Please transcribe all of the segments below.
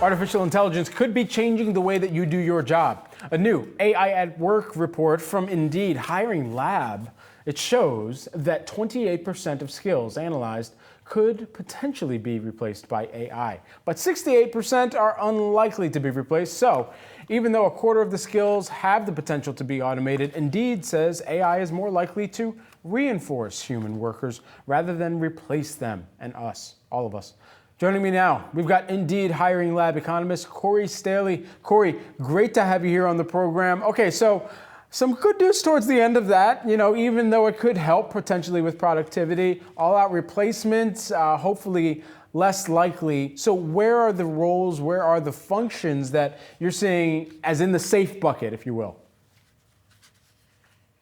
Artificial intelligence could be changing the way that you do your job. A new AI at Work report from Indeed Hiring Lab, it shows that 28% of skills analyzed could potentially be replaced by AI, but 68% are unlikely to be replaced. So even though a quarter of the skills have the potential to be automated, Indeed says AI is more likely to reinforce human workers rather than replace them and us, all of us. Joining me now, we've got Indeed Hiring Lab economist Cory Stahle. Cory, great to have you here on the program. Okay, so some good news towards the end of that. You know, even though it could help potentially with productivity, all-out replacements, hopefully less likely. So where are the roles, where are the functions that you're seeing as in the safe bucket, if you will?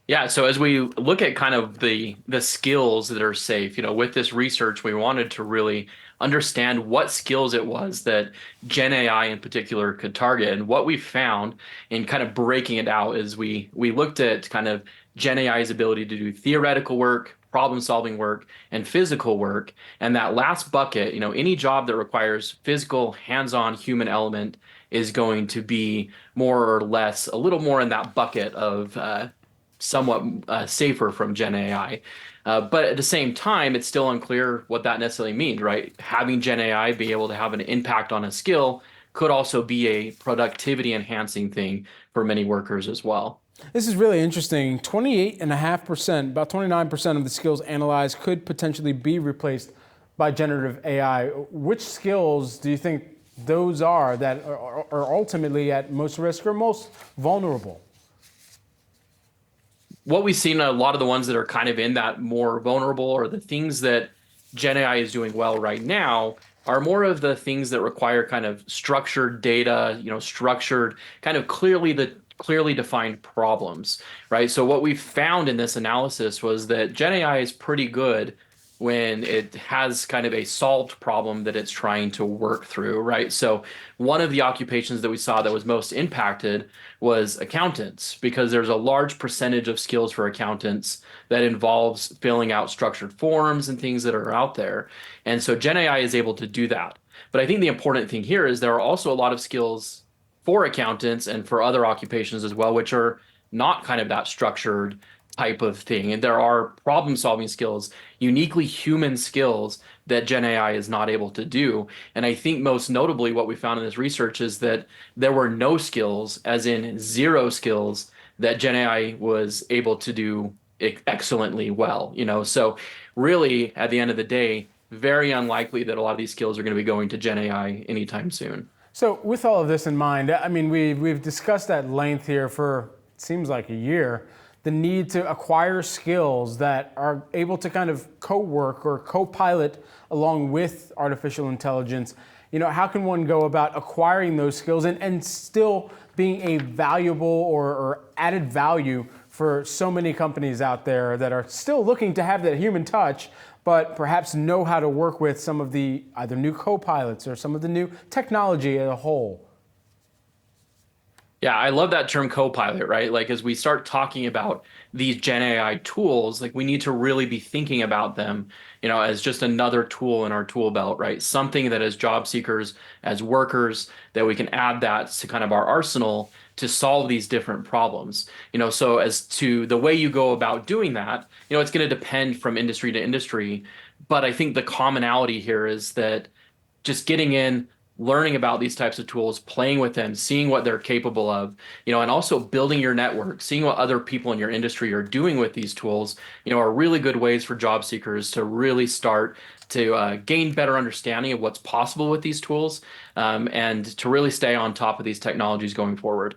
Yeah, so as we look at kind of the skills that are safe, with this research, we wanted to really understand what skills it was that genAI in particular could target. And what we found in kind of breaking it out is we looked at kind of genAI's ability to do theoretical work, problem-solving work, and physical work. And that last bucket, any job that requires physical, hands-on human element is going to be more or less a little more in that bucket of somewhat safer from genAI. But at the same time, it's still unclear what that necessarily means, right? Having genAI be able to have an impact on a skill could also be a productivity enhancing thing for many workers as well. This is really interesting. 28.5%, about 29% of the skills analyzed could potentially be replaced by generative AI. Which skills do you think those are that are ultimately at most risk or most vulnerable? What we've seen, a lot of the ones that are kind of in that more vulnerable, or the things that genAI is doing well right now, are more of the things that require kind of structured data, structured, kind of clearly defined problems, right? So what we found in this analysis was that genAI is pretty good when it has kind of a solved problem that it's trying to work through, right? So one of the occupations that we saw that was most impacted was accountants, because there's a large percentage of skills for accountants that involves filling out structured forms and things that are out there. And so genAI is able to do that. But I think the important thing here is there are also a lot of skills for accountants and for other occupations as well, which are not kind of that structured type of thing. And there are problem-solving skills, uniquely human skills that genAI is not able to do. And I think most notably what we found in this research is that there were no skills, as in zero skills, that genAI was able to do excellently well. So really, at the end of the day, very unlikely that a lot of these skills are going to be going to genAI anytime soon. So with all of this in mind, I mean, we've discussed at length here for, it seems like a year, the need to acquire skills that are able to kind of co-work or co-pilot along with artificial intelligence. How can one go about acquiring those skills and still being a valuable or added value for so many companies out there that are still looking to have that human touch, but perhaps know how to work with some of the either new co-pilots or some of the new technology as a whole? Yeah, I love that term co-pilot, right? Like, as we start talking about these genAI tools, like, we need to really be thinking about them, as just another tool in our tool belt, right? Something that as job seekers, as workers, that we can add that to kind of our arsenal to solve these different problems. So as to the way you go about doing that, it's going to depend from industry to industry. But I think the commonality here is that just getting in, learning about these types of tools, playing with them, seeing what they're capable of, and also building your network, seeing what other people in your industry are doing with these tools, are really good ways for job seekers to really start to gain better understanding of what's possible with these tools, and to really stay on top of these technologies going forward.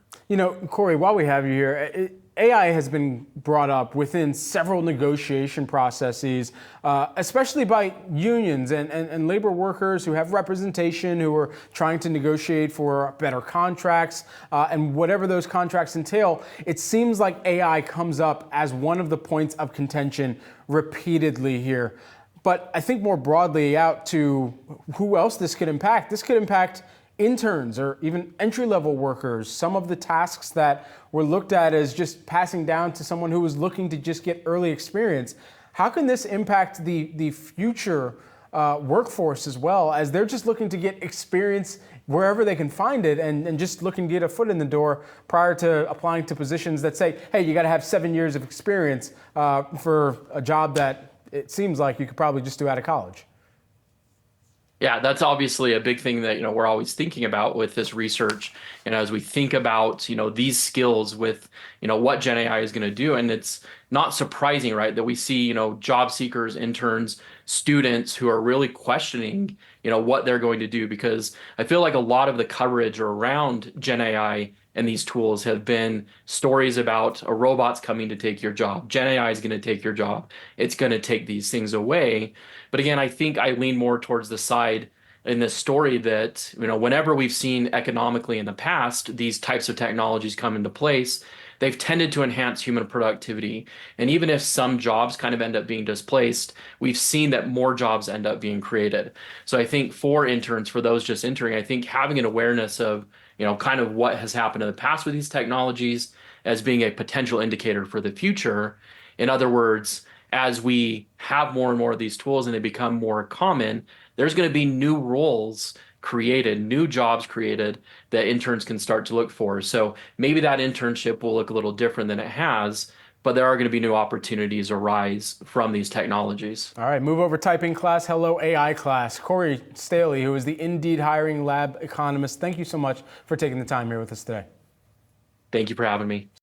Cory, while we have you here, AI has been brought up within several negotiation processes, especially by unions and labor workers who have representation, who are trying to negotiate for better contracts, and whatever those contracts entail. It seems like AI comes up as one of the points of contention repeatedly here. But I think more broadly out to who else this could impact. This could impact interns or even entry-level workers. Some of the tasks that were looked at as just passing down to someone who was looking to just get early experience. How can this impact the future workforce as well, as they're just looking to get experience wherever they can find it, and just looking to get a foot in the door prior to applying to positions that say, hey, you got to have 7 years of experience for a job that it seems like you could probably just do out of college. Yeah, that's obviously a big thing that, we're always thinking about with this research. And as we think about, these skills with, what Gen AI is going to do. And it's not surprising, right, that we see, job seekers, interns, students who are really questioning, what they're going to do, because I feel like a lot of the coverage around Gen AI and these tools have been stories about a robot's coming to take your job. Gen AI is going to take your job. It's going to take these things away. But again, I think I lean more towards the side in this story that, whenever we've seen economically in the past, these types of technologies come into place, they've tended to enhance human productivity. And even if some jobs kind of end up being displaced, we've seen that more jobs end up being created. So I think for interns, for those just entering, I think having an awareness of, kind of what has happened in the past with these technologies as being a potential indicator for the future. In other words, as we have more and more of these tools and they become more common, there's going to be new roles created, new jobs created that interns can start to look for. So maybe that internship will look a little different than it has, but there are going to be new opportunities arise from these technologies. All right, move over typing class. Hello, AI class. Cory Stahle, who is the Indeed Hiring Lab economist. Thank you so much for taking the time here with us today. Thank you for having me.